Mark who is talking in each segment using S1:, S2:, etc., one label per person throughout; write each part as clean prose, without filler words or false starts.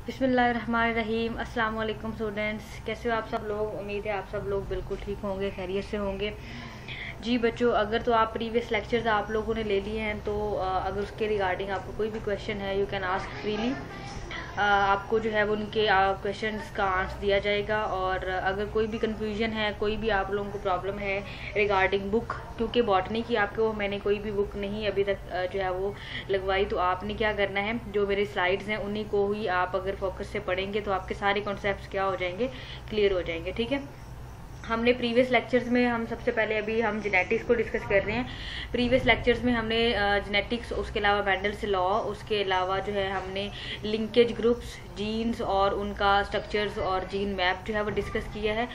S1: बिस्मिल्लाहिर्रहमानिर्रहीम। अस्सलाम वालेकुम स्टूडेंट्स, कैसे हो आप सब लोग। उम्मीद है आप सब लोग बिल्कुल ठीक होंगे, खैरियत से होंगे। जी बच्चों, अगर तो आप प्रीवियस लेक्चर्स आप लोगों ने ले लिए हैं तो अगर उसके रिगार्डिंग आपको कोई भी क्वेश्चन है यू कैन आस्क फ्रीली। आपको जो है वो उनके क्वेश्चंस का आंसर दिया जाएगा। और अगर कोई भी कंफ्यूजन है, कोई भी आप लोगों को प्रॉब्लम है रिगार्डिंग बुक, क्योंकि बॉटनी की आपको मैंने कोई भी बुक नहीं अभी तक जो है वो लगवाई, तो आपने क्या करना है, जो मेरी स्लाइड्स हैं उन्हीं को ही आप अगर फोकस से पढ़ेंगे तो आपके सारे कॉन्सेप्ट्स क्या हो जाएंगे, क्लियर हो जाएंगे। ठीक है, हमने प्रीवियस लेक्चर्स में हम सबसे पहले अभी हम जेनेटिक्स को डिस्कस कर रहे हैं। प्रीवियस लेक्चर्स में हमने जेनेटिक्स, उसके अलावा मेंडल्स लॉ, उसके अलावा जो है हमने लिंकेज ग्रुप्स, जीन्स और उनका स्ट्रक्चर्स और जीन मैप जो है वो डिस्कस किया है।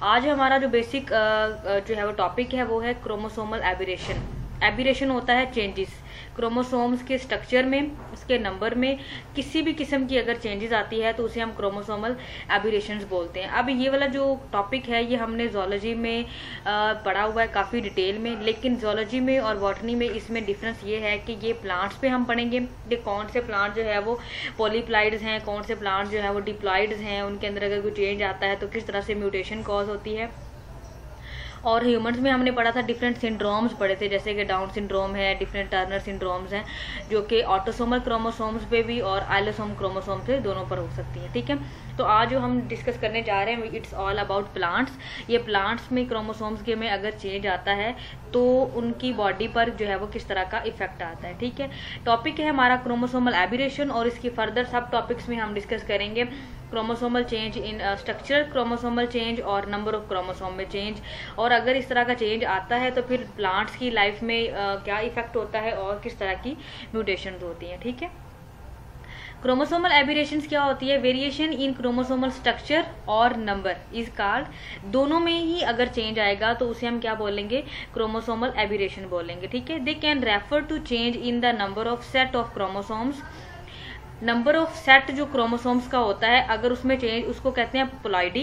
S1: आज हमारा जो बेसिक जो है वो टॉपिक है वो है क्रोमोसोमल एबिरेशन। एबिरेशन होता है चेंजेस क्रोमोसोम्स के स्ट्रक्चर में, उसके नंबर में किसी भी किस्म की अगर चेंजेस आती है तो उसे हम क्रोमोसोमल एबिरेशंस बोलते हैं। अब ये वाला जो टॉपिक है ये हमने जोलॉजी में पढ़ा हुआ है काफ़ी डिटेल में, लेकिन जोलॉजी में और बॉटनी में इसमें डिफरेंस ये है कि ये प्लांट्स पे हम पढ़ेंगे कि कौन से प्लांट जो है वो पॉलीप्लाइड्स हैं, कौन से प्लांट जो है वो डिप्लॉइड्स हैं, उनके अंदर अगर कोई चेंज आता है तो किस तरह से म्यूटेशन कॉज होती है। और ह्यूमंस में हमने पढ़ा था डिफरेंट सिंड्रोम्स पढ़े थे, जैसे कि डाउन सिंड्रोम है, डिफरेंट टर्नर सिंड्रोम्स हैं, जो कि ऑटोसोमल क्रोमोसोम्स पे भी और आइलोसोम क्रोमोसोम पे दोनों पर हो सकती है। ठीक है, तो आज जो हम डिस्कस करने जा रहे हैं इट्स ऑल अबाउट प्लांट्स। ये प्लांट्स में क्रोमोसोम्स के में अगर चेंज आता है तो उनकी बॉडी पर जो है वो किस तरह का इफेक्ट आता है। ठीक है, टॉपिक है हमारा क्रोमोसोमल एबिरेशन और इसकी फर्दर सब टॉपिक्स में हम डिस्कस करेंगे chromosomal change in structure, chromosomal change और नंबर ऑफ क्रोमोसोम में चेंज, और अगर इस तरह का चेंज आता है तो फिर प्लांट्स की लाइफ में क्या इफेक्ट होता है और किस तरह की म्यूटेशंस होती हैं। ठीक है, क्रोमोसोमल एबिरेशंस क्या होती है, वेरिएशन इन क्रोमोसोमल स्ट्रक्चर और नंबर इज कॉल्ड। दोनों में ही अगर चेंज आएगा तो उसे हम क्या बोलेंगे, क्रोमोसोमल एबिरेशन बोलेंगे। ठीक है, they can refer to change in the number of set of chromosomes. Number of set जो क्रोमोसोम्स का होता है अगर उसमें चेंज, उसको कहते हैं ploidy.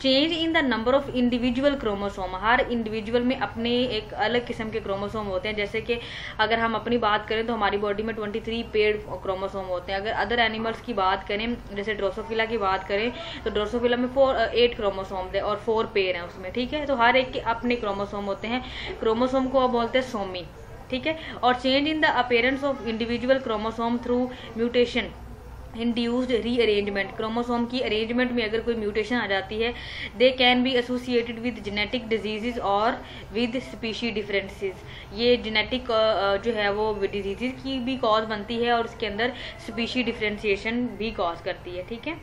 S1: Change in the number of individual chromosome, हर इंडिविजुअल में अपने एक अलग किस्म के क्रोमोसोम होते हैं। जैसे कि अगर हम अपनी बात करें तो हमारी बॉडी में 23 पेड क्रोमोसोम होते हैं। अगर अदर एनिमल्स की बात करें, जैसे ड्रोसोफिला की बात करें तो ड्रोसोफिला में 8 क्रोमोसोम है और 4 पेयर हैं उसमें। ठीक है, तो हर एक के अपने क्रोमोसोम होते हैं। क्रोमोसोम को अब बोलते हैं सोमी। ठीक है, और change in the appearance of individual chromosome through mutation induced rearrangement, chromosome की अरेंजमेंट में अगर कोई म्यूटेशन आ जाती है, they can be associated with genetic diseases और विद स्पीशी डिफरेंसेस। ये जेनेटिक जो है वो डिजीजेज की भी कॉज बनती है और उसके अंदर स्पीशी डिफरेंशिएशन भी कॉज करती है। ठीक है,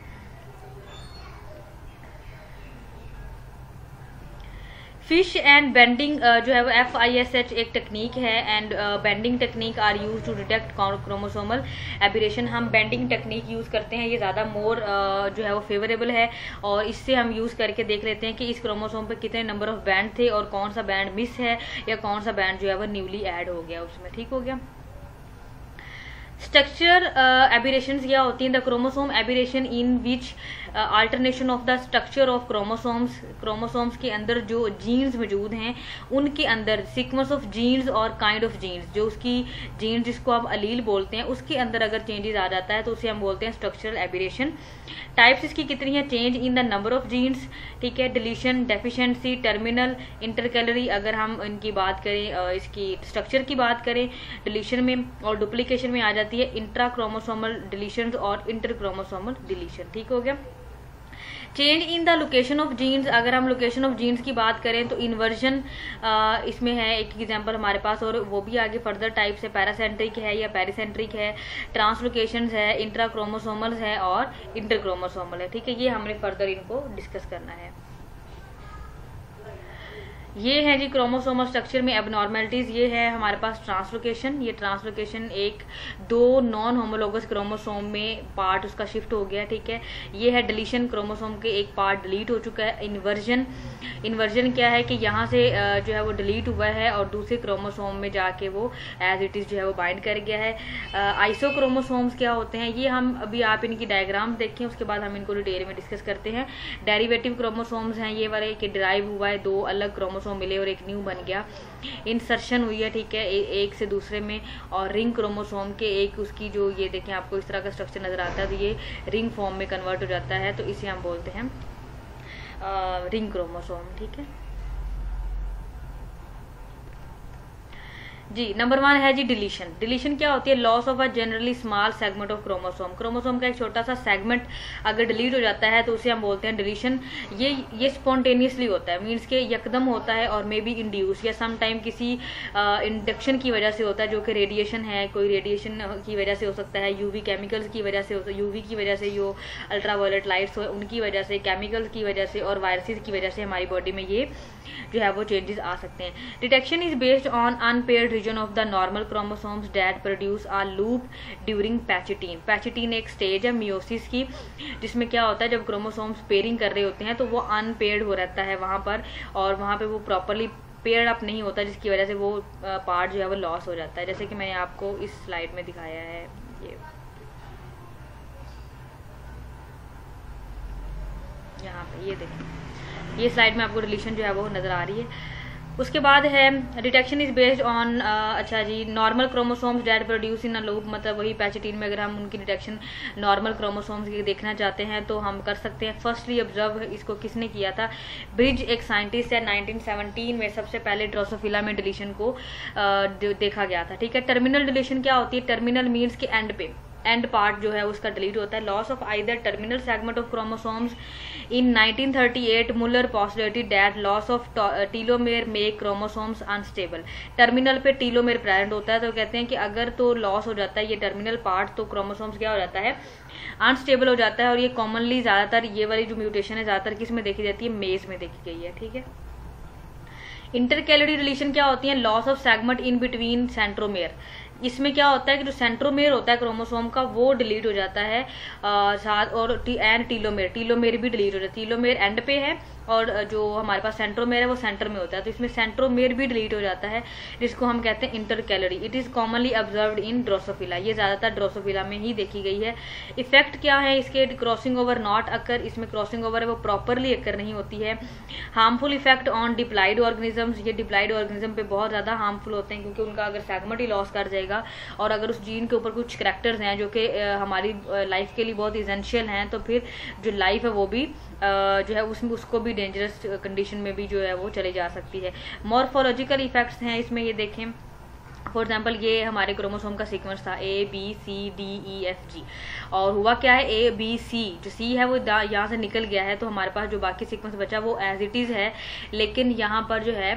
S1: फिश एंड बेंडिंग जो है वो FISH एक टेक्निक है, and banding technique are used to detect chromosomal aberration. हम बेंडिंग टेक्निक यूज करते हैं, ये ज़्यादा मोर जो है वो फेवरेबल है, और इससे हम यूज करके देख लेते हैं कि इस क्रोमोसोम पे कितने नंबर ऑफ बैंड थे और कौन सा बैंड मिस है या कौन सा बैंड जो है वो न्यूली ऐड हो गया उसमें। ठीक हो गया। स्ट्रक्चर एबिरेशंस क्या होती हैं, the chromosome aberration in which alternation of the structure of chromosomes, chromosomes के अंदर जो जीन्स मौजूद हैं उनके अंदर सीक्वेंस ऑफ जीन्स और काइंड ऑफ जीन्स, जो उसकी जीन्स जिसको हम अलील बोलते हैं उसके अंदर अगर चेंजेस आ जाता है तो उसे हम बोलते हैं स्ट्रक्चरल एबिरेशन। टाइप्स इसकी कितनी है, change in the number of genes, ठीक है, डिलीशन, डेफिशिएंसी, टर्मिनल, इंटरकैलरी। अगर हम इनकी बात करें, इसकी स्ट्रक्चर की बात करें, डिलीशन में और डुप्लीकेशन में आ जाती है इंट्रा क्रोमोसोमल डिलीशन और इंटर क्रोमोसोमल डिलीशन। ठीक हो गया। Change in the location of genes, अगर हम लोकेशन ऑफ जीन्स की बात करें तो इन्वर्जन इसमें है एक एग्जांपल हमारे पास, और वो भी आगे फर्दर टाइप से पैरासेंट्रिक है या पेरिसेंट्रिक है, ट्रांसलोकेशन है, इंट्रा क्रोमोसोमल है और इंटर क्रोमोसोमल है। ठीक है, ये हमने फर्दर इनको डिस्कस करना है। ये है जी क्रोमोसोमल स्ट्रक्चर में एबनॉर्मेलिटीज। ये है हमारे पास ट्रांसलोकेशन, ये ट्रांसलोकेशन एक दो नॉन होमोलोगस क्रोमोसोम में पार्ट उसका शिफ्ट हो गया। ठीक है, ये है डिलीशन, क्रोमोसोम के एक पार्ट डिलीट हो चुका है। इन्वर्जन, इन्वर्जन क्या है कि यहाँ से जो है वो डिलीट हुआ है और दूसरे क्रोमोसोम में जाके वो एज इट इज जो है वो बाइंड कर गया है। आइसोक्रोमोसोम्स क्या होते हैं, ये हम अभी आप इनकी डायग्राम्स देखें उसके बाद हम इनको डिटेल में डिस्कस करते हैं। डेरिवेटिव क्रोमोसोम्स हैं ये वाले कि डिराइव हुआ है दो अलग क्रोमोसोम क्रोमोसोम मिले और एक न्यू बन गया, इंसर्शन हुई है, ठीक है, एक से दूसरे में, और रिंग क्रोमोसोम के एक उसकी जो ये देखें आपको इस तरह का स्ट्रक्चर नजर आता है, तो ये रिंग फॉर्म में कन्वर्ट हो जाता है, तो इसे हम बोलते हैं रिंग क्रोमोसोम, ठीक है जी। नंबर 1 है जी डिलीशन। डिलीशन क्या होती है? Loss of a generally small segment of chromosome. Chromosome का एक छोटा सा सेगमेंट अगर डिलीट हो जाता है तो उसे हम बोलते हैं डिलीशन। ये स्पॉन्टेनियसली होता है, मीन्स के यकदम होता है, और मे बी इंड्यूस या सम टाइम किसी इंडक्शन की वजह से होता है, जो कि रेडिएशन है, कोई रेडिएशन की वजह से हो सकता है, यूवी केमिकल्स की वजह से हो सकता है, यूवी की वजह से जो अल्ट्रावायलेट लाइट्स हो उनकी वजह से, केमिकल्स की वजह से और वायरसेस की वजह से हमारी बॉडी में ये जो है वो चेंजेस आ सकते हैं। Detection is based on unpaired region of the normal chromosomes that produce a loop during pachytene. Pachytene एक स्टेज है मियोसिस की, जिसमें क्या होता है जब क्रोमोसोम्स पेयरिंग कर रहे होते हैं तो वो अनपेयर्ड हो रहता है वहां पर, और वहां पे वो प्रॉपरली पेयर्ड अप नहीं होता, जिसकी वजह से वो पार्ट जो है वो लॉस हो जाता है, जैसे कि मैंने आपको इस स्लाइड में दिखाया है। ये यहाँ पे ये देखें, ये स्लाइड में आपको डिलीशन जो है वो नजर आ रही है। उसके बाद है डिटेक्शन इज बेस्ड ऑन अच्छा जी normal chromosomes that produce in a loop, मतलब वही पैचिटीन में अगर हम उनकी डिटेक्शन नॉर्मल क्रोमोसोम्स की देखना चाहते हैं तो हम कर सकते हैं। फर्स्टली ऑब्जर्व इसको किसने किया था? ब्रिज एक साइंटिस्ट है, 1917 में सबसे पहले ड्रोसोफिला में डिलीशन को देखा गया था, ठीक है। टर्मिनल डिलीशन क्या होती है? टर्मिनल मीन्स के एंड पे, एंड पार्ट जो है उसका डिलीट होता है। Loss of either terminal segment of chromosomes in 1938 Muller postulated that loss of telomere make chromosomes unstable. Terminal पे टीलोमेर प्रेजेंट होता है, तो कहते हैं कि अगर तो लॉस हो जाता है ये टर्मिनल पार्ट तो क्रोमोसोम्स क्या हो जाता है? अनस्टेबल हो जाता है। और ये कॉमनली ज्यादातर ये वाली जो म्यूटेशन है ज्यादातर किस में देखी जाती है? मेज में देखी गई है, ठीक है। इंटरकैलोरी डिलीशन क्या होती है? Loss of segment in between centromere. इसमें क्या होता है कि जो सेंट्रोमेयर होता है क्रोमोसोम का वो डिलीट हो जाता है साथ, और एंड टीलोमेयर भी डिलीट हो जाता है। टीलोमेयर एंड पे है और जो हमारे पास सेंट्रोमेयर है वो सेंटर में होता है, तो इसमें सेंट्रोमेयर भी डिलीट हो जाता है, जिसको हम कहते हैं intercalary. It is commonly observed in Drosophila. ये ज्यादातर ड्रोसोफिला में ही देखी गई है। इफेक्ट क्या है इसके? Crossing over not occur. इसमें क्रॉसिंग ओवर है वो प्रॉपरली अकर नहीं होती है। Harmful effect on diploid organisms. ये डिप्लाइड ऑर्गेनिज्म पे बहुत ज्यादा हार्मफुल होते हैं, क्योंकि उनका अगर सेगमेंट ही लॉस कर जाएगा और अगर उस जीन के ऊपर कुछ करैक्टर्स हैं जो कि हमारी लाइफ के लिए बहुत इसेंशियल हैं, तो फिर जो लाइफ है वो भी जो है उसमें उसको भी डेंजरस कंडीशन में भी जो है वो चली जा सकती है। मॉर्फोलॉजिकल इफेक्ट्स हैं इसमें, ये देखें फॉर एग्जाम्पल ये हमारे क्रोमोसोम का सीक्वेंस था ABCDEFG, और हुआ क्या है ABC जो C है वो यहाँ से निकल गया है, तो हमारे पास जो बाकी सीक्वेंस बचा वो एज इट इज है, लेकिन यहाँ पर जो है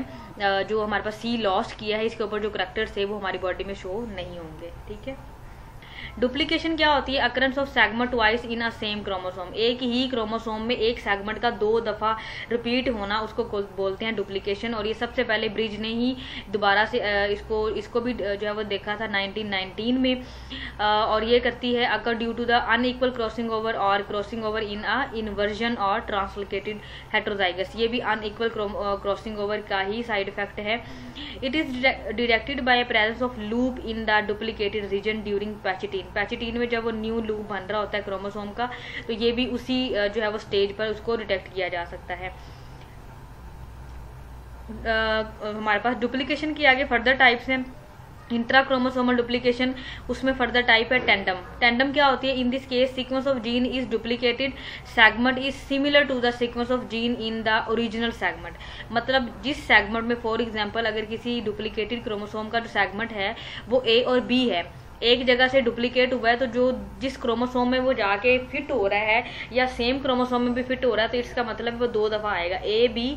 S1: जो हमारे पास C लॉस्ट किया है इसके ऊपर जो करैक्टर्स थे वो हमारी बॉडी में शो नहीं होंगे, ठीक है। डुप्लीकेशन क्या होती है? Occurrence of segment twice in a same chromosome. एक ही क्रोमोसोम में एक सेगमेंट का 2 दफा रिपीट होना उसको बोलते हैं डुप्लीकेशन। और ये सबसे पहले ब्रिज ने ही दोबारा से इसको भी जो है वो देखा था 1919 में, और ये करती है occur due to the unequal crossing over और crossing over in a inversion और ट्रांसलोकेटेड हेट्रोजाइगस। ये भी अनइक्वल क्रॉसिंग ओवर का ही साइड इफेक्ट है। It is detected by presence of loop in the duplicated region during pachytene. Pachytene में जब वो न्यू लूप बन रहा होता है क्रोमोसोम का, तो ये भी उसी जो है वो स्टेज पर उसको डिटेक्ट किया जा सकता है। हमारे पास डुप्लीकेशन की आगे फर्दर टाइप्स हैं। इंट्रा क्रोमोसोमल डुप्लीकेशन, उसमें फर्दर टाइप है टेंडम। टेंडम क्या होती है? In this case sequence of gene is duplicated segment is similar to the sequence of gene in the original segment. मतलब जिस सेगमेंट में फॉर एग्जांपल अगर किसी डुप्लीकेटेड क्रोमोसोम का जो सेगमेंट है वो A और B है, एक जगह से डुप्लीकेट हुआ है, तो जो जिस क्रोमोसोम में वो जाके फिट हो रहा है या सेम क्रोमोसोम में भी फिट हो रहा है, तो इसका मतलब वो 2 दफा आएगा AB,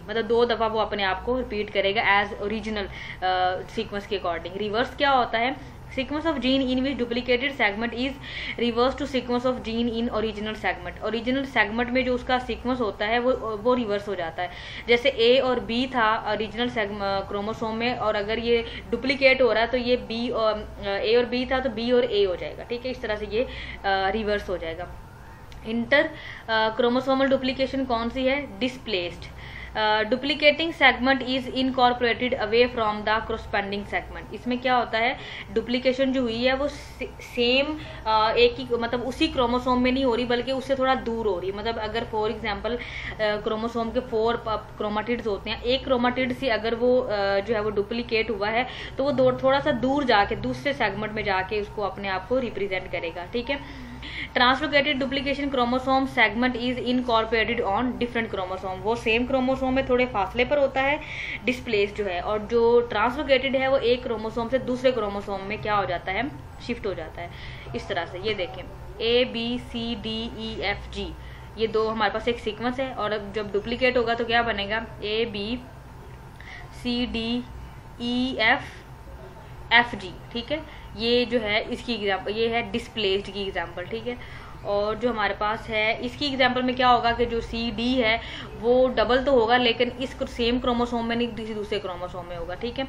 S1: मतलब 2 दफा वो अपने आप को रिपीट करेगा एज ओरिजिनल सीक्वेंस के अकॉर्डिंग। रिवर्स क्या होता है? Sequence of gene in which duplicated segment is reverse to sequence of gene in original segment. Original segment में जो उसका सीक्वेंस होता है वो रिवर्स हो जाता है। जैसे A और B था ओरिजिनल क्रोमोसोम में, और अगर ये डुप्लीकेट हो रहा है तो ये A और B था तो B और A हो जाएगा, ठीक है। इस तरह से ये रिवर्स हो जाएगा। इंटर क्रोमोसोमल डुप्लीकेशन कौन सी है? Displaced. Duplicating segment is incorporated away from the corresponding segment. इसमें क्या होता है, डुप्लीकेशन जो हुई है वो सेम एक ही मतलब उसी क्रोमोसोम में नहीं हो रही बल्कि उससे थोड़ा दूर हो रही है। मतलब अगर फॉर एग्जांपल क्रोमोसोम के 4 क्रोमाटिड्स होते हैं, एक क्रोमाटिड से अगर वो जो है वो डुप्लीकेट हुआ है तो वो थोड़ा सा दूर जाके दूसरे सेगमेंट में जाके उसको अपने आप को रिप्रेजेंट करेगा, ठीक है। Translocated duplication chromosome segment is incorporated on different chromosome. वो सेम क्रोमोसोम में थोड़े फासले पर होता है डिस्प्लेस जो है, और जो ट्रांसलोकेटेड है वो एक क्रोमोसोम से दूसरे क्रोमोसोम में क्या हो जाता है, शिफ्ट हो जाता है। इस तरह से ये देखें ABCDEFG, ये दो हमारे पास एक सीक्वेंस है, और जब डुप्लीकेट होगा तो क्या बनेगा ABCDEFG, ठीक है। ये जो है इसकी एग्जाम्पल, ये है डिस्प्लेस्ड की एग्जाम्पल, ठीक है। और जो हमारे पास है इसकी एग्जाम्पल में क्या होगा कि जो CD है वो डबल तो होगा लेकिन इस सेम क्रोमोसोम में नहीं, किसी दूसरे क्रोमोसोम में होगा, ठीक है।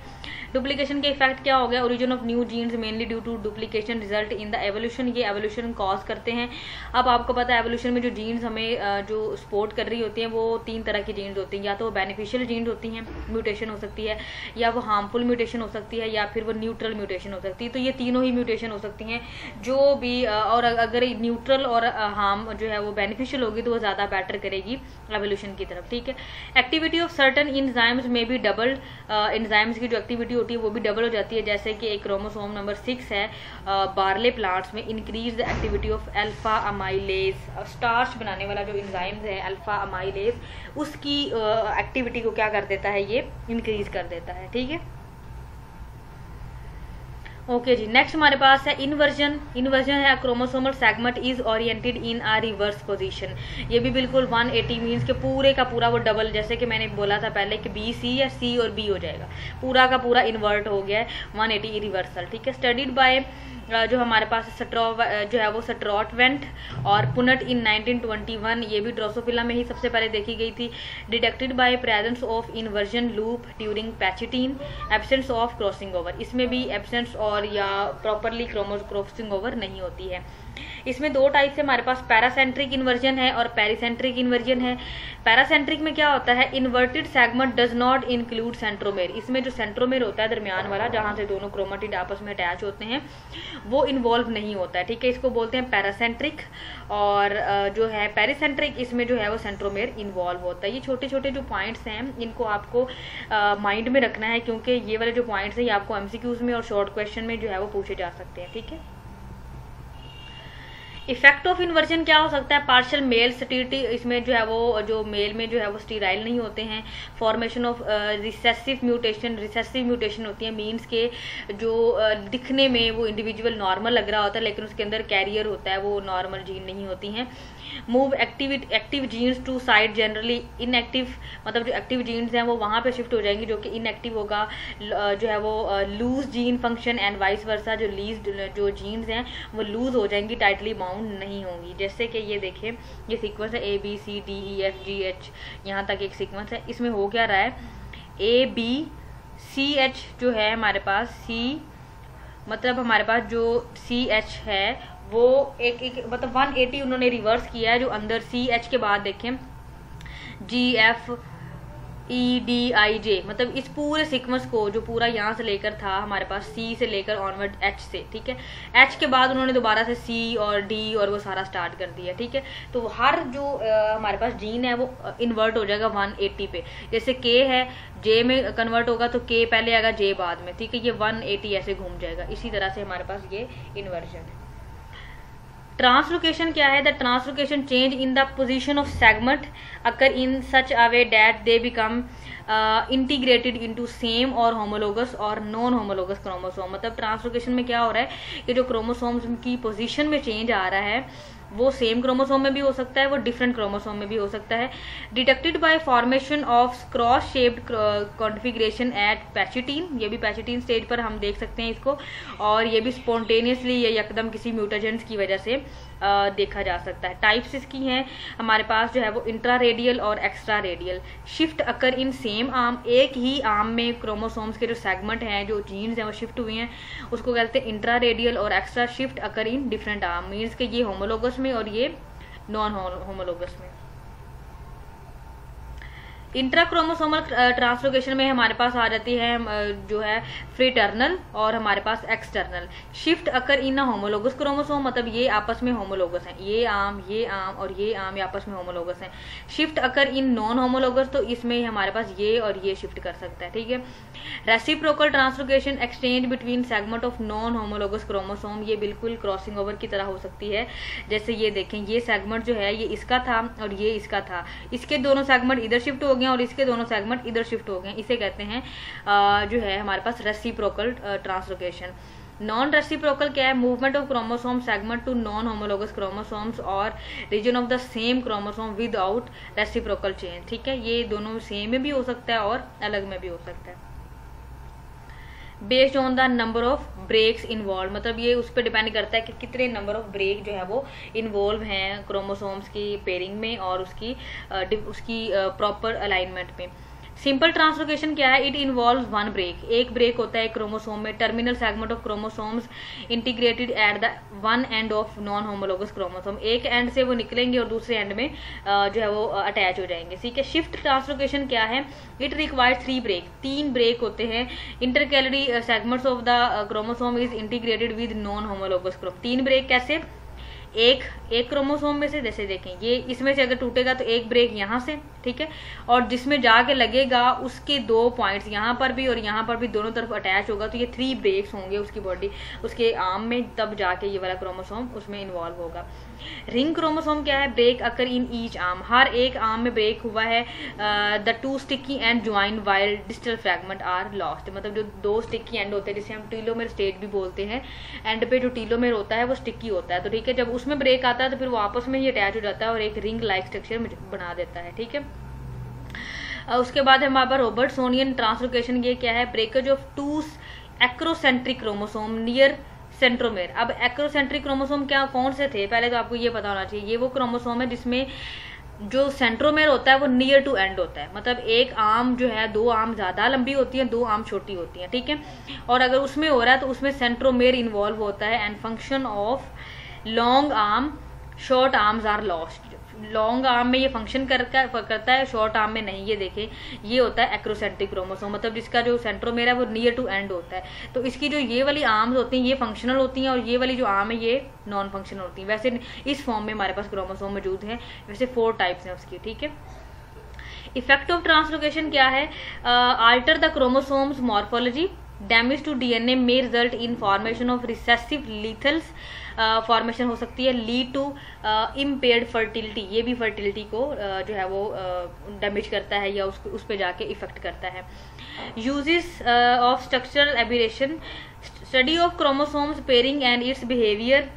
S1: डुप्लीकेशन के इफेक्ट क्या हो गया, origin of new genes mainly due to duplication result in the evolution. ये एवोल्यूशन कॉज करते हैं। अब आपको पता है एवोल्यूशन में जो जीन्स हमें जो सपोर्ट कर रही होती हैं वो 3 तरह की जीन्स होती हैं, या तो वो बेनिफिशियल जीन्स होती हैं, म्यूटेशन हो सकती है, या वो हार्मफुल म्यूटेशन हो सकती है, या फिर वो न्यूट्रल म्यूटेशन हो सकती है। तो ये तीनों ही म्यूटेशन हो सकती हैं जो भी, और अगर न्यूट्रल और हार्म जो है वो बेनिफिशियल होगी तो वो ज्यादा बेटर करेगी एवोल्यूशन की तरफ, ठीक है। एक्टिविटी ऑफ सर्टन एंजाइम्स में भी डबल, एंजाइम्स की जो एक्टिविटी होती है वो भी डबल हो जाती है। जैसे कि एक क्रोमोसोम नंबर 6 है बार्ले प्लांट्स में, increase the activity of alpha amylase, starch बनाने वाला जो एंजाइम्स है अल्फा अमाइलेज, उसकी एक्टिविटी को क्या कर देता है, ये इंक्रीज कर देता है, ठीक है। ओके जी, नेक्स्ट हमारे पास है इन्वर्जन। इन्वर्जन है chromosomal segment is oriented in a reverse position. ये भी बिल्कुल 180 मीन्स के पूरे का पूरा वो डबल, जैसे कि मैंने बोला था पहले कि BC या C और B हो जाएगा, पूरा का पूरा इन्वर्ट हो गया है 180 रिवर्सल, ठीक है। स्टडीड बाय जो हमारे पास जो है वो स्ट्रॉटवेंट और पुनट इन 1921, ये भी ड्रोसोफिला में ही सबसे पहले देखी गई थी। Detected by presence of inversion loop during pachytene, absence of crossing over. इसमें भी एब्सेंस और या प्रॉपरली क्रॉसिंग ओवर नहीं होती है। इसमें 2 टाइप से हमारे पास पैरासेंट्रिक इन्वर्जन है और पेरिसेंट्रिक इन्वर्जन है। पैरासेंट्रिक में क्या होता है, inverted segment does not include centromere. इसमें जो सेंट्रोमेर होता है दरमियान वाला, जहां से दोनों क्रोमेटिड आपस में अटैच होते हैं, वो इन्वॉल्व नहीं होता है, ठीक है। इसको बोलते हैं पैरासेंट्रिक। और जो है पेरिसेंट्रिक, इसमें जो है वो सेंट्रोमेर इन्वॉल्व होता है। ये छोटे छोटे जो पॉइंट्स हैं इनको आपको माइंड में रखना है, क्योंकि ये वाले जो पॉइंट्स हैं ये आपको MCQs में और शॉर्ट क्वेश्चन में जो है वो पूछे जा सकते हैं, ठीक है। इफेक्ट ऑफ इन्वर्जन क्या हो सकता है, पार्शियल मेल स्टीरिटी, इसमें जो है वो जो मेल में जो है वो स्टीराइल नहीं होते हैं। Formation of recessive mutation, recessive mutation होती है मीन्स के जो दिखने में वो इंडिविजुअल नॉर्मल लग रहा होता है लेकिन उसके अंदर कैरियर होता है, वो नॉर्मल जीन नहीं होती हैं। Move active genes to side, generally inactive, मतलब जो एक्टिव जीन्स हैं वो वहाँ पे शिफ्ट हो जाएंगी, जो कि इनएक्टिव होगा जो है वो lose gene function and vice versa, जो जो जीन्स हैं वो लूज हो जाएंगी, टाइटली बाउंड नहीं होंगी। जैसे कि ये देखिए ये सीक्वेंस है ABCDEFGH, यहाँ तक एक सीक्वेंस है। इसमें हो क्या रहा है, ABCH जो है हमारे पास C, मतलब हमारे पास जो CH है वो एक मतलब 180 उन्होंने रिवर्स किया है, जो अंदर CH के बाद देखें GFEDIJ, मतलब इस पूरे सीक्वेंस को जो पूरा यहाँ से लेकर था हमारे पास C से लेकर ऑनवर्ड H से, ठीक है। H के बाद उन्होंने दोबारा से C और D और वो सारा स्टार्ट कर दिया, ठीक है। तो हर जो हमारे पास जीन है वो इन्वर्ट हो जाएगा 180 पे। जैसे K है, J में कन्वर्ट होगा तो K पहले आएगा J बाद में, ठीक है। ये 180 ऐसे घूम जाएगा। इसी तरह से हमारे पास ये इन्वर्जन है। ट्रांसलोकेशन क्या है, the translocation change in the position of segment occur in such a way that they become integrated into same और होमोलोगस और नॉन होमोलोगस क्रोमोसोम। मतलब ट्रांसलोकेशन में क्या हो रहा है कि जो क्रोमोसोम्स की पोजीशन में चेंज आ रहा है वो सेम क्रोमोसोम में भी हो सकता है, वो डिफरेंट क्रोमोसोम में भी हो सकता है। Detected by formation of cross shaped configuration at pachytene, ये भी पैचिटीन स्टेज पर हम देख सकते हैं इसको, और ये भी स्पॉन्टेनियसली या एकदम किसी म्यूटेजेंट्स की वजह से देखा जा सकता है। टाइप्स इसकी हैं हमारे पास जो है वो इंट्रा रेडियल और extra radial. Shift occur in same arm, एक ही आर्म में क्रोमोसोम्स के जो सेगमेंट हैं, जो जीन्स हैं वो शिफ्ट हुए हैं, उसको कहते हैं इंट्रा रेडियल। और extra shift occur in different arm, means के ये होमोलोगस में और ये नॉन होमोलोगस में। इंट्राक्रोमोसोमल ट्रांसलोकेशन में हमारे पास आ जाती है जो है फ्रेटर्नल और हमारे पास एक्सटर्नल। शिफ्ट अकर इन होमोलोगस क्रोमोसोम, मतलब ये आपस में होमोलोगस हैं, ये आर्म और ये आर्म ये आपस में होमोलोगस हैं। Shift occur in non homologous, तो इसमें हमारे पास ये और ये शिफ्ट कर सकता है, ठीक है। Reciprocal translocation exchange between segment of non homologous chromosome, ये बिल्कुल क्रॉसिंग ओवर की तरह हो सकती है। जैसे ये देखें, ये सेगमेंट जो है ये इसका था और ये इसका था, इसके दोनों सेगमेंट इधर शिफ्ट हो गए और इसके दोनों सेगमेंट इधर शिफ्ट हो गए, इसे कहते हैं जो है हमारे पास रेसिप्रोकल ट्रांसलोकेशन। नॉन रेसिप्रोकल क्या है? Movement of chromosome segment to non homologous chromosomes or region of the same chromosome without reciprocal change, ठीक है। ये दोनों सेम में भी हो सकता है और अलग में भी हो सकता है। Based on the number of breaks involve, मतलब ये उस पर डिपेंड करता है कि कितने नंबर ऑफ ब्रेक जो है वो इन्वॉल्व हैं क्रोमोसोम्स की पेयरिंग में और उसकी प्रॉपर अलाइनमेंट में। सिंपल ट्रांसलोकेशन क्या है? इट इन्वॉल्व वन ब्रेक, एक ब्रेक होता है क्रोमोसोम में। Terminal segment of chromosomes integrated at the one end of non homologous chromosome, एक एंड से वो निकलेंगे और दूसरे एंड में जो है वो अटैच हो जाएंगे, ठीक है। शिफ्ट ट्रांसलोकेशन क्या है? इट रिक्वायर्स 3 ब्रेक, 3 ब्रेक होते हैं। Intercalary segments of the chromosome is integrated with non homologous chromosome. 3 break कैसे? एक क्रोमोसोम में से, जैसे देखें ये इसमें से अगर टूटेगा तो एक ब्रेक यहाँ से, ठीक है, और जिसमें जाके लगेगा उसके 2 पॉइंट्स यहाँ पर भी और यहाँ पर भी दोनों तरफ अटैच होगा, तो ये 3 ब्रेक्स होंगे उसकी बॉडी, उसके आर्म में, तब जाके ये वाला क्रोमोसोम उसमें इन्वॉल्व होगा। रिंग क्रोमोसोम क्या है? Break occur in each arm, हर एक आर्म में ब्रेक हुआ है। The 2 sticky end join while distal fragment are lost, मतलब जो 2 स्टिकी एंड होते हैं जिसे हम टीलोमेर स्टेज भी बोलते हैं, एंड पे जो टीलोमेर होता है वो स्टिकी होता है, तो ठीक है, जब उसमें ब्रेक आता है तो फिर वो आपस में ही अटैच हो जाता है और एक रिंग लाइक स्ट्रक्चर बना देता है, ठीक है। उसके बाद हमारे पास रॉबर्टसोनियन ट्रांसलोकेशन, ये क्या है? Breakage of 2 acrocentric chromosome near centromere. अब एक्रोसेंट्रिक क्रोमोसोम क्या कौन से थे? पहले तो आपको ये पता होना चाहिए, ये वो क्रोमोसोम है जिसमें जो सेंट्रोमेर होता है वो नियर टू एंड होता है, मतलब एक आर्म जो है, 2 आर्म ज्यादा लंबी होती है, 2 आर्म छोटी होती है, ठीक है। और अगर उसमें हो रहा है तो उसमें सेंट्रोमेर इन्वॉल्व होता है। And function of long arm short arms are lost, long arm में ये फंक्शन करता है, शॉर्ट आर्म में नहीं। ये देखें, ये होता है एक्रोसेंट्रिक क्रोमोसोम, मतलब जिसका जो सेंट्रोमेर है वो नियर टू एंड होता है, तो इसकी जो ये वाली आर्म्स होती हैं ये फंक्शनल होती हैं और ये वाली जो आर्म है ये नॉन फंक्शनल होती है। वैसे इस फॉर्म में हमारे पास क्रोमोसोम मौजूद है, वैसे 4 टाइप्स हैं उसकी, ठीक है। इफेक्ट ऑफ ट्रांसलोकेशन क्या है? Alter the chromosomes morphology, damage to DNA may result in formation of recessive lethals, formation हो सकती है। लीड टू इम्पेयर्ड फर्टिलिटी, ये भी फर्टिलिटी को जो है वो डैमेज करता है या उस पे जाके इफेक्ट करता है। Uses of structural aberration, study of chromosomes pairing and its behaviour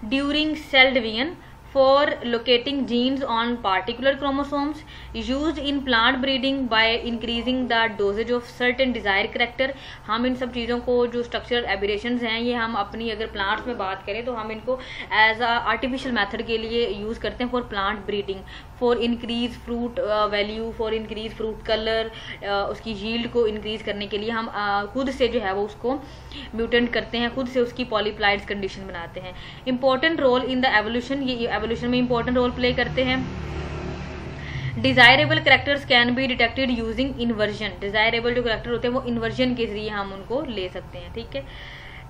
S1: during cell division, for locating genes on particular chromosomes, used in plant breeding by increasing the dosage of certain desired character। हम इन सब चीज़ों को, जो structural एबिरेशंस हैं, ये हम अपनी अगर प्लांट्स में बात करें तो हम इनको एज अ आर्टिफिशियल मेथड के लिए यूज़ करते हैं for plant breeding, for increase fruit value, for increase fruit colour, उसकी यील्ड को इंक्रीज करने के लिए हम खुद से जो है वो उसको म्यूटेंट करते हैं, खुद से उसकी पॉलीप्लाइड्स कंडीशन बनाते हैं। Important role in the evolution, ये एवोल्यूशन में इंपॉर्टेंट रोल प्ले करते हैं। Desirable characters can be detected using inversion, desirable जो कैरेक्टर होते हैं वो इन्वर्जन के जरिए हम उनको ले सकते हैं, ठीक है।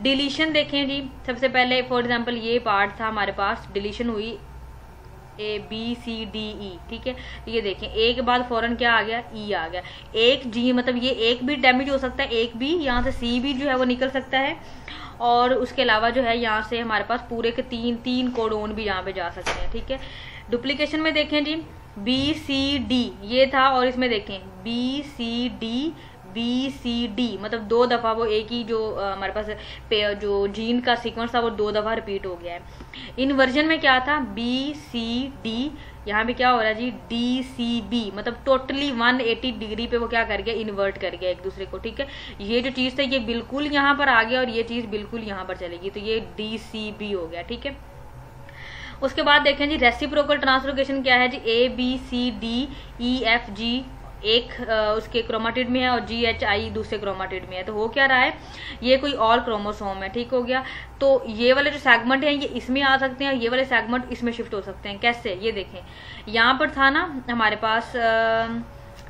S1: डिलीशन देखें जी, सबसे पहले फॉर एग्जांपल ये पार्ट था हमारे पास, डिलीशन हुई ABCDE, ठीक है। ये देखें, ए के बाद फौरन क्या आ गया? ई आ गया। एक जी, मतलब ये एक भी डैमेज हो सकता है, एक भी यहाँ से सी भी जो है वो निकल सकता है, और उसके अलावा जो है यहाँ से हमारे पास पूरे के 3 कोडोन भी यहाँ पे जा सकते हैं, ठीक है। डुप्लीकेशन में देखें जी, BCD ये था और इसमें देखें BCD, मतलब 2 दफा वो एक ही जो हमारे पास जो जीन का सीक्वेंस था वो 2 दफा रिपीट हो गया है। इन्वर्जन में क्या था? BCD, यहाँ भी क्या हो रहा है जी? DCB, मतलब टोटली 180 डिग्री पे वो क्या कर गया? इन्वर्ट कर गया एक दूसरे को, ठीक है। ये जो चीज था ये बिल्कुल यहाँ पर आ गया और ये चीज बिल्कुल यहाँ पर चलेगी, तो ये DCB हो गया, ठीक है। उसके बाद देखें जी, रेसिप्रोकल ट्रांसलोकेशन क्या है जी? ABCDEFG, एक उसके क्रोमाटिड में है और GHI दूसरे क्रोमाटिड में है। तो हो क्या रहा है, ये कोई और क्रोमोसोम है, ठीक हो गया। तो ये वाले जो सेगमेंट हैं ये इसमें आ सकते हैं, ये वाले सेगमेंट इसमें शिफ्ट हो सकते हैं। कैसे, ये देखें, यहाँ पर था ना हमारे पास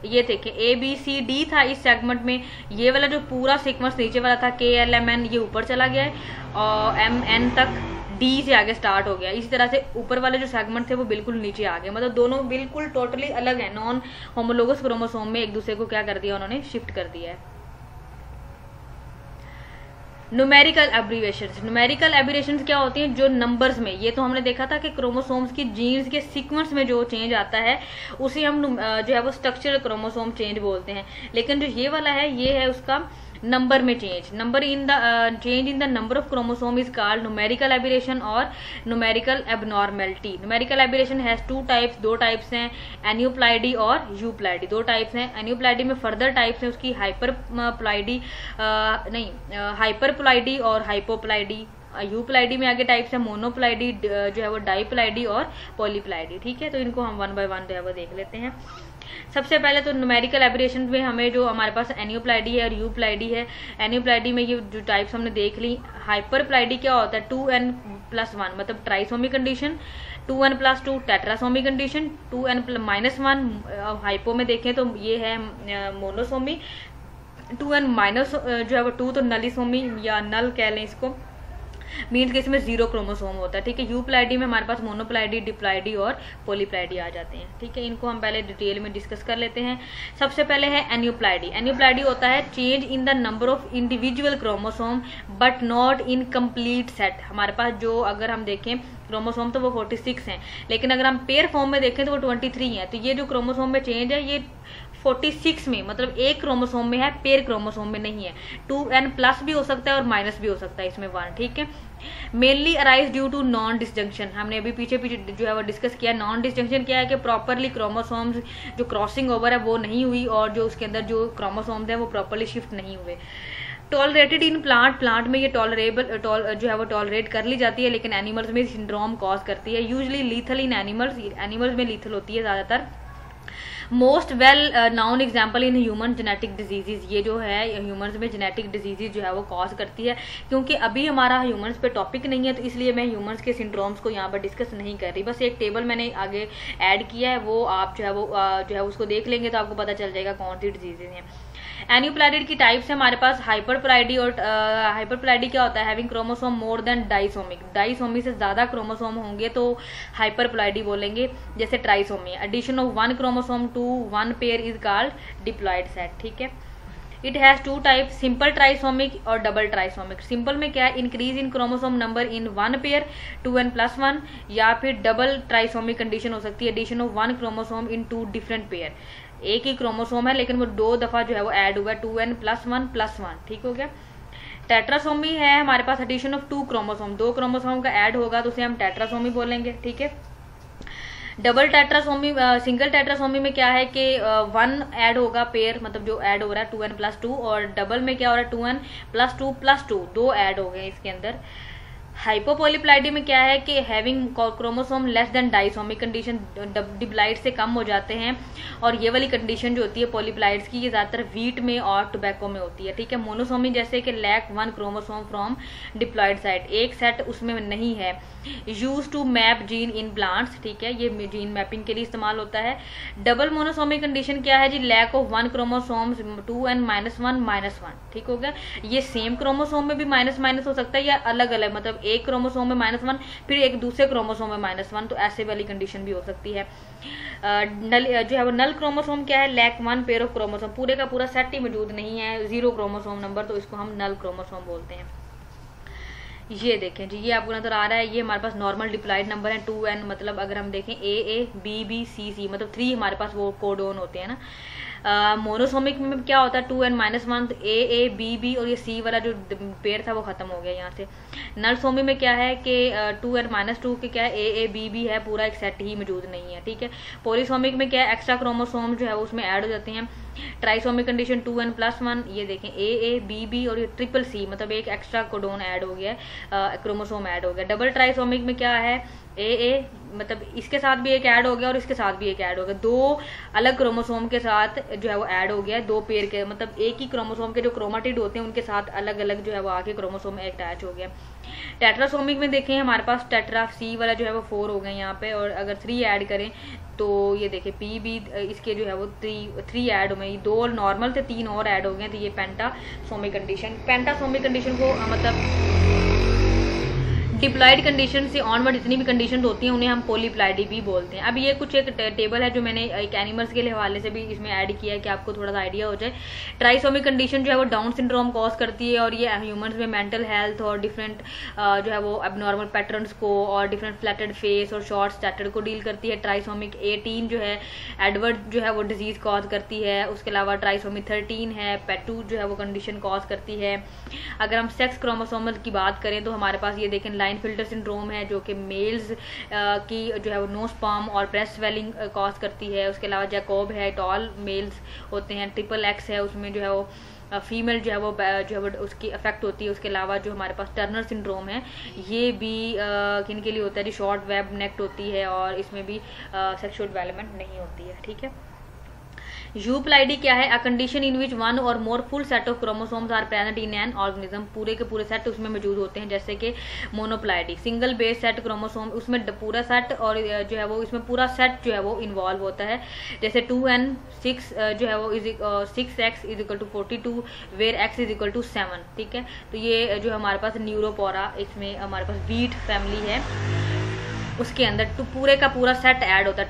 S1: ये देखें ABCD था इस सेगमेंट में, ये वाला जो पूरा सीक्वेंस नीचे वाला था KLMN ये ऊपर चला गया है और MN तक D से आगे स्टार्ट हो गया। इसी तरह से ऊपर वाले जो सेगमेंट थे वो बिल्कुल नीचे आ गए, मतलब दोनों बिल्कुल टोटली अलग है। नॉन होमोलोगस क्रोमोसोम में एक दूसरे को क्या कर दिया, उन्होंने शिफ्ट कर दिया है। न्यूमेरिकल एब्रिविएशंस, न्यूमेरिकल एब्रिविएशंस क्या होती हैं, जो नंबर्स में, ये तो हमने देखा था कि क्रोमोसोम्स की जीन्स के सीक्वेंस में जो चेंज आता है उसे हम जो है वो स्ट्रक्चरल क्रोमोसोम चेंज बोलते हैं। लेकिन जो ये वाला है ये है उसका नंबर में change, number in the change in the number of chromosome is called numerical abbreviation or numerical abnormality. Numerical abbreviation has two types, दो टाइप्स हैं, एन्यूप्लाइडी और यूप्लाइडी, दो टाइप्स हैं। एन्यूप्लाइडी में फर्दर टाइप्स हैं उसकी, हाइपरप्लाइडी हाइपरप्लाइडी और हाइपोप्लाइडी। यूप्लाइडी में आगे टाइप्स है मोनोप्लाइडी जो है वो डाइप्लाइडी और पॉलीप्लाइडी, ठीक है। तो इनको हम वन बाय वन जो है वो देख लेते हैं। सबसे पहले तो न्यूमेरिकल एब्रिविएशन में हमें जो हमारे पास एन्यूप्लाइडी है और यूप्लाइडी है। एन्यूप्लाइडी में ये जो टाइप्स हमने देख ली। हाइपरप्लाइडी क्या होता है, 2n+1 मतलब trisomy condition, 2n+2 tetrasomy condition, 2n-1 hypo में देखें तो ये है मोनोसोमी, 2n- जो है वो 2 तो नलिसोमी या नल कह लें इसको, मीन्स कि इसमें 0 क्रोमोसोम होता है, ठीक है। यूप्लाइडी में हमारे पास मोनोप्लाइडी, डिप्लाइडी और पॉलीप्लाइडी आ जाते हैं, ठीक है। इनको हम पहले डिटेल में डिस्कस कर लेते हैं। सबसे पहले है एन्यूप्लाइडी। एन्यूप्लाइडी होता है change in the number of individual chromosome but not in complete set. हमारे पास जो अगर हम देखें क्रोमोसोम तो वो 46 हैं, लेकिन अगर हम पेयर फॉर्म में देखें तो वो 23 हैं। तो ये जो क्रोमोसोम में चेंज है ये 46 में, मतलब एक क्रोमोसोम में है, पेयर क्रोमोसोम में नहीं है। 2n+ भी हो सकता है और माइनस भी हो सकता है इसमें 1, ठीक है। Mainly arise due to non disjunction, हमने अभी पीछे जो है वो डिस्कस किया। नॉन डिसजंक्शन क्या है कि प्रॉपरली क्रोमोसोम्स जो क्रॉसिंग ओवर है वो नहीं हुई और जो उसके अंदर जो क्रोमोसोम्स है वो प्रॉपरली शिफ्ट नहीं हुए। टॉलरेटेड इन प्लांट, प्लांट में ये टॉलरेबल जो है वो टॉलरेट कर ली जाती है, लेकिन एनिमल्स में सिंड्रोम कॉज करती है। यूजली लीथल इन एनिमल्स, एनिमल्स में लीथल होती है ज्यादातर। Most well known example in human genetic diseases, ये जो है ह्यूमंस में जेनेटिक डिजीजेज जो है वो कॉज करती है। क्योंकि अभी हमारा ह्यूमंस पे टॉपिक नहीं है तो इसलिए मैं ह्यूमंस के सिंड्रोम्स को यहाँ पर डिस्कस नहीं कर रही, बस एक टेबल मैंने आगे ऐड किया है, वो आप जो है उसको देख लेंगे तो आपको पता चल जाएगा कौन सी डिजीजेज हैं। एन्यूप्लाइडी की टाइप्स है हमारे पास हाइपरप्लाइडी, और हाइपरप्लाइडी क्या होता है, having chromosome more than disomic, disomy से ज्यादा क्रोमोसोम होंगे तो हाइपरप्लाइडी बोलेंगे, जैसे trisomy. Addition of 1 chromosome to 1 pair is called diploid set, ठीक है। It has 2 type, simple trisomic और डबल ट्राइसोमिक। सिंपल में क्या है, increase in chromosome number in 1 pair 2n+1, या फिर डबल ट्राइसोमिक कंडीशन हो सकती है, addition of 1 chromosome in 2 different pair. एक ही क्रोमोसोम है लेकिन वो 2 दफा जो है वो ऐड हुआ है, 2n+1+1, ठीक हो गया। टेट्रासोमी है हमारे पास एडिशन ऑफ 2 क्रोमोसोम, 2 क्रोमोसोम का ऐड होगा तो उसे हम टेट्रासोमी बोलेंगे, ठीक है। डबल टेट्रासोमी, सिंगल टेट्रासोमी में क्या है कि 1 ऐड होगा पेयर, मतलब जो ऐड हो रहा है 2n+2, और डबल में क्या हो रहा है 2n+2+2, 2 ऐड हो गए इसके अंदर। हाइपोपॉलीप्लाइडी में क्या है कि having chromosome less than disomic condition, diploid से कम हो जाते हैं, और ये वाली कंडीशन जो होती है पॉलीप्लाइड्स की ये ज्यादातर वीट में और टोबैको में होती है, ठीक है। मोनोसोमी जैसे कि lack 1 chromosome from diploid site, एक सेट उसमें नहीं है। Use to map gene in plants, ठीक है, ये जीन मैपिंग के लिए इस्तेमाल होता है। डबल मोनोसोमिक कंडीशन क्या है जी, लैक ऑफ 1 क्रोमोसोम 2n-1-1, ठीक हो गया। ये सेम क्रोमोसोम में भी माइनस हो सकता है या अलग अलग, मतलब एक क्रोमोसोम में -1 फिर एक दूसरे क्रोमोसोम में -1, तो ऐसे वाली कंडीशन भी हो सकती है। जो है वो नल क्रोमोसोम क्या है, लैक 1 पेयर ऑफ क्रोमोसोम, पूरे का पूरा सेट ही मौजूद नहीं है, 0 क्रोमोसोम नंबर, तो इसको हम नल क्रोमोसोम बोलते हैं। ये देखें जी, ये आपको नजर आ रहा है, ये हमारे पास नॉर्मल डिप्लॉइड नंबर है 2n, मतलब अगर हम देखें AA BB CC मतलब 3 हमारे पास वो कोडोन होते हैं ना। मोनोसोमिक में क्या होता है 2n-1, तो AA BB और ये C वाला जो पेयर था वो खत्म हो गया यहाँ से। नलसोमी में क्या है कि 2n-2 के क्या है AA BB है, पूरा एक सेट ही मौजूद नहीं है, ठीक है। पॉलीसोमिक में क्या है, एक्स्ट्रा क्रोमोसोम जो है उसमें ऐड हो जाते हैं। ट्राइसोमिक कंडीशन 2n+1, ये देखें AA BB और ये CC मतलब एक एक्स्ट्रा कोडोन ऐड हो गया, क्रोमोसोम ऐड हो गया। डबल ट्राइसोमिक में क्या है AA मतलब इसके साथ भी एक ऐड हो गया और इसके साथ भी एक ऐड हो गया, 2 अलग क्रोमोसोम के साथ जो है वो ऐड हो गया, 2 पेयर के, मतलब एक ही क्रोमोसोम के जो क्रोमाटिड होते हैं उनके साथ अलग अलग जो है वो आगे क्रोमोसोम अटैच हो गया। टेट्रासोमिक में देखें हमारे पास टेट्रा सी वाला जो है वो 4 हो गए यहाँ पे, और अगर 3 ऐड करें तो ये देखें पी भी इसके जो है वो 3 ऐड हो गए, 2 नॉर्मल थे, 3 और ऐड हो गए, तो ये पेंटासोमिक कंडीशन। पेंटासोमिक कंडीशन को मतलब डिप्लॉयड कंडीशन से ऑनवर्ड जितनी भी कंडीशन होती हैं उन्हें हम पॉलीप्लाइडी भी बोलते हैं। अब ये कुछ एक टेबल है जो मैंने एक एनिमल्स के हवाले से भी इसमें ऐड किया है कि आपको थोड़ा सा आइडिया हो जाए। ट्राइसोमिक कंडीशन जो है वो डाउन सिंड्रोम कॉज करती है, और ये ह्यूमंस में मेंटल हेल्थ और डिफरेंट जो है वो एबनॉर्मल पैटर्न्स को और डिफरेंट फ्लैटेड फेस और शॉर्ट स्टैटर्ड को डील करती है। ट्राइसोमिक 18 जो है एडवर्ड जो है वो डिजीज कॉज करती है। उसके अलावा ट्राइसोमिक 13 है, पेटू जो है वो कंडीशन कॉज करती है। अगर हम सेक्स क्रोमोसोमल की बात करें तो हमारे पास ये देखें लाइन फिल्टर सिंड्रोम है जो कि मेल्स की जो है वो नो स्पर्म और ब्रेस्ट स्वेलिंग कॉज करती है। उसके अलावा जैकोब है, टॉल मेल्स होते हैं। ट्रिपल एक्स है, उसमें जो है वो फीमेल जो है वो उसकी अफेक्ट होती है। उसके अलावा जो हमारे पास टर्नर सिंड्रोम है ये भी किन के लिए होता है जी, शॉर्ट वेब नेक्ड होती है और इसमें भी सेक्सुअल डेवलपमेंट नहीं होती है, ठीक है। यूप्लाइडी क्या है? अ कंडीशन इन विच 1 और more full set of chromosomes are present in an organism, पूरे के पूरे सेट उसमें मौजूद होते हैं। जैसे कि मोनोप्लाइडी सिंगल बेस सेट क्रोमोसोम, उसमें पूरा सेट और जो है वो इसमें पूरा सेट जो है वो इन्वॉल्व होता है। जैसे 2n6 जो है वो 6x इज इक्वल टू 42 वेयर x इज इक्वल टू 7, ठीक है। तो ये जो हमारे पास न्यूरोपोरा, इसमें हमारे पास वीट फैमिली है, उसके अंदर तो पूरे का पूरा सेट ऐड होता है।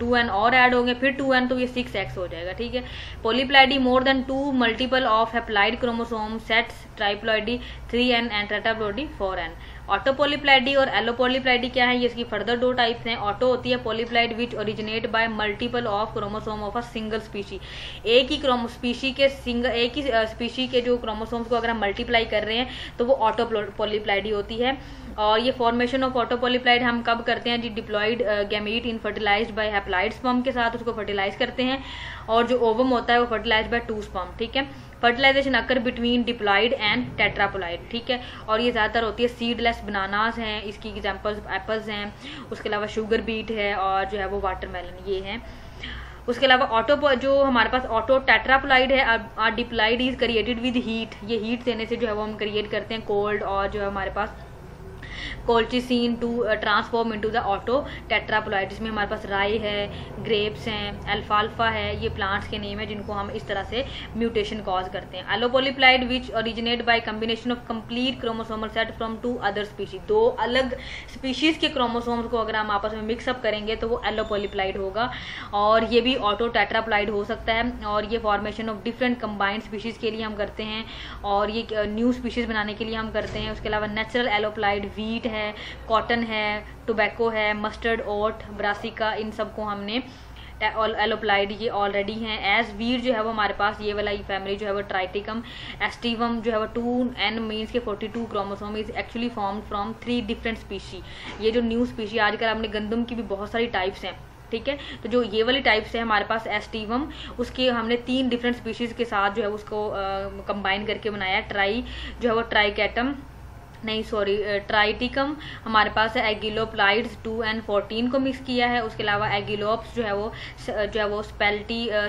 S1: 2n और ऐड होंगे, फिर 2n तो ये 6x हो जाएगा, ठीक है। Polyploidy more than 2 multiple of haploid chromosome sets, triploidy 3n and tetraploidy 4n। Auto polyploidy और एलो पॉलीप्लाइडी क्या है? ये इसकी फर्दर 2 टाइप्स हैं। ऑटो होती है polyploid which originate by multiple of chromosome of a single species, एक ही स्पीशी के जो क्रोमोसोम्स को अगर हम मल्टीप्लाई कर रहे हैं तो वो ऑटो पॉलीप्लाइडी होती है। और ये फॉर्मेशन ऑफ ऑटो पॉलीप्लाइड हम कब करते हैं जी? डिप्लॉइड गैमीट इन फर्टिलाइज्ड बाय हैप्लाइड स्पर्म के साथ उसको फर्टिलाइज करते हैं, और जो ओवम होता है वो फर्टिलाइज्ड बाय 2 स्पर्म, ठीक है। Fertilization occur between diploid and tetraploid, ठीक है। और ये ज़्यादातर होती है सीडलेस बनानास हैं, इसकी एग्जांपल्स एप्पल्स हैं। उसके अलावा शुगर बीट है और जो है वो वाटरमेलन, ये हैं। उसके अलावा ऑटो जो हमारे पास ऑटो टेट्राप्लॉइड है, diploid is created with heat, ये हीट देने से जो है वो हम क्रिएट करते हैं कोल्ड, और जो है हमारे पास colchicine to transform into the auto tetraploid, जिसमें हमारे पास राई है, ग्रेप्स हैं, अल्फाल्फा है, ये प्लांट्स के नेम है जिनको हम इस तरह से म्यूटेशन कॉज करते हैं। Allopolyploid which originate by combination of complete chromosomal set from 2 other species, 2 अलग स्पीशीज के क्रोमोसोम्स को अगर हम आपस में मिक्सअप करेंगे तो वो एलोपॉलीप्लाइड होगा। और ये भी ऑटो टेट्राप्लॉइड हो सकता है, और ये formation of different combined species के लिए हम करते हैं, और ये न्यू स्पीशीज बनाने के लिए हम करते हैं। उसके अलावा नेचुरल एलोप्लाइड वीट है, कॉटन है, टोबैको है, मस्टर्ड, ओट, ब्रासिका, इन सबको हमने एलोप्लाइड ये ऑलरेडी हैं। एज वीट जो है वो हमारे पास ये वाला फैमिली जो है वो ट्राइटिकम एस्टिवम जो है वो 2n मीन्स के 42 chromosome is actually formed from 3 different species. ये जो न्यू स्पीशी आजकल आपने गंदम की भी बहुत सारी टाइप्स हैं, ठीक है। तो जो ये वाली टाइप्स है हमारे पास एस्टिवम, उसके हमने 3 डिफरेंट स्पीशीज के साथ जो है उसको कंबाइन करके बनाया। ट्राई जो है वो ट्राइकेटम नहीं सॉरी ट्राइटिकम हमारे पास है। एगिलोप्लाइड्स 2n14 को मिक्स किया है। उसके अलावा एगिलोप्स जो है वो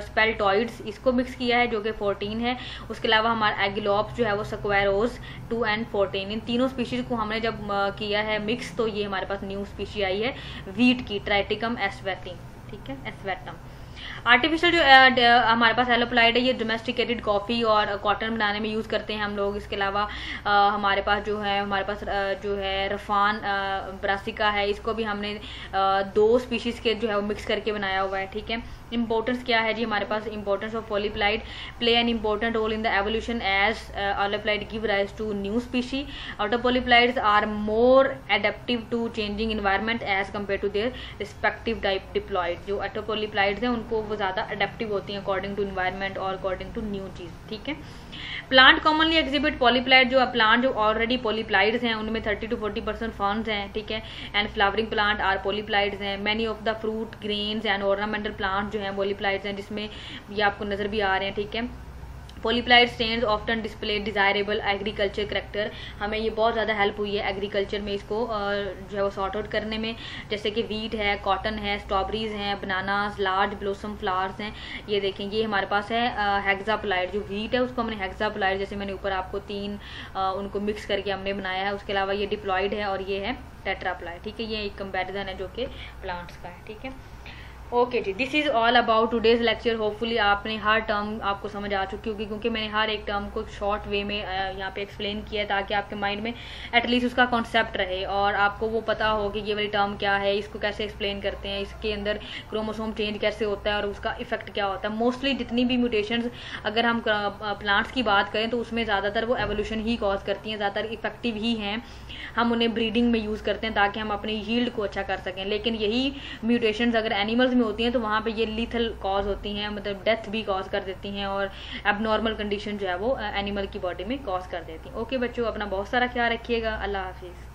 S1: स्पेल्टॉइड्स इसको मिक्स किया है जो कि 14 है। उसके अलावा हमारा एगिलोप्स जो है वो स्क्वायरोस 2n14, इन तीनों स्पीशीज को हमने जब किया है मिक्स तो ये हमारे पास न्यू स्पीशी आई है वीट की, ट्राइटिकम एस्वेटिम, ठीक है, एस्वेटम। आर्टिफिशियल जो हमारे पास एलोप्लाइड है ये डोमेस्टिकेटेड कॉफ़ी और कॉटन बनाने में यूज़ करते हैं हम लोग। इसके अलावा हमारे पास जो है रफान ब्रासिका है, इसको भी हमने 2 स्पीशीज़ के जो है वो मिक्स करके बनाया हुआ है, ठीक है। इंपॉर्टेंस क्या है जी हमारे पास? Importance of polyploid play an important role in the evolution as allopolyploid give rise to new species. Autopolyploids are more adaptive to changing environment as compare to their respective diploid. जो autopolyploids हैं उनको वो ज़्यादा adaptive होती हैं according to environment और according to new चीज़, ठीक है। प्लांट कॉमनली एग्जिबिट पॉलीप्लाइड, जो प्लांट जो ऑलरेडी पॉलीप्लाइड्स हैं उनमें 30 to 40% फर्न्स हैं, ठीक है। एंड फ्लावरिंग प्लांट आर पॉलीप्लाइड्स हैं। Many of the fruit grains and ornamental plant जो हैं पॉलीप्लाइड्स हैं, जिसमें ये आपको नजर भी आ रहे हैं, ठीक है। Polyploid strains often display desirable agriculture character, हमें ये बहुत ज़्यादा हेल्प हुई है एग्रीकल्चर में इसको जो है वो सॉर्ट आउट करने में, जैसे कि वीट है, कॉटन है, स्ट्रॉबेरीज हैं, बनानास, लार्ज ब्लोसम फ्लावर्स हैं। ये देखें, ये हमारे पास है हेक्साप्लाइड, जो वीट है उसको हमने हेक्साप्लाइड, जैसे मैंने ऊपर आपको 3 उनको मिक्स करके हमने बनाया है। उसके अलावा ये डिप्लॉयड है और ये है टेट्राप्लाइड, ठीक है। ये एक कंपैरिजन है जो कि प्लांट्स का है, ठीक है। ओके जी, this is all about today's lecture. Hopefully आपने हर टर्म आपको समझ आ चुकी होगी, क्योंकि मैंने हर एक टर्म को शॉर्ट वे में यहाँ पे एक्सप्लेन किया है, ताकि आपके माइंड में एटलीस्ट उसका कॉन्सेप्ट रहे और आपको वो पता हो कि ये वाली टर्म क्या है, इसको कैसे एक्सप्लेन करते हैं, इसके अंदर क्रोमोसोम चेंज कैसे होता है और उसका इफेक्ट क्या होता है। मोस्टली जितनी भी म्यूटेशंस अगर हम प्लांट्स की बात करें तो उसमें ज़्यादातर वो एवोल्यूशन ही कॉज करती हैं, ज़्यादातर इफेक्टिव ही हैं। हम उन्हें ब्रीडिंग में यूज़ करते हैं ताकि हम अपनी यील्ड को अच्छा कर सकें, लेकिन यही म्यूटेशंस अगर एनिमल्स में होती हैं तो वहाँ पे ये लीथल कॉज होती हैं, मतलब डेथ भी कॉज कर देती हैं और एबनॉर्मल कंडीशन जो है वो एनिमल की बॉडी में कॉज कर देती हैं। ओके बच्चों, अपना बहुत सारा ख्याल रखिएगा। अल्लाह हाफिज़।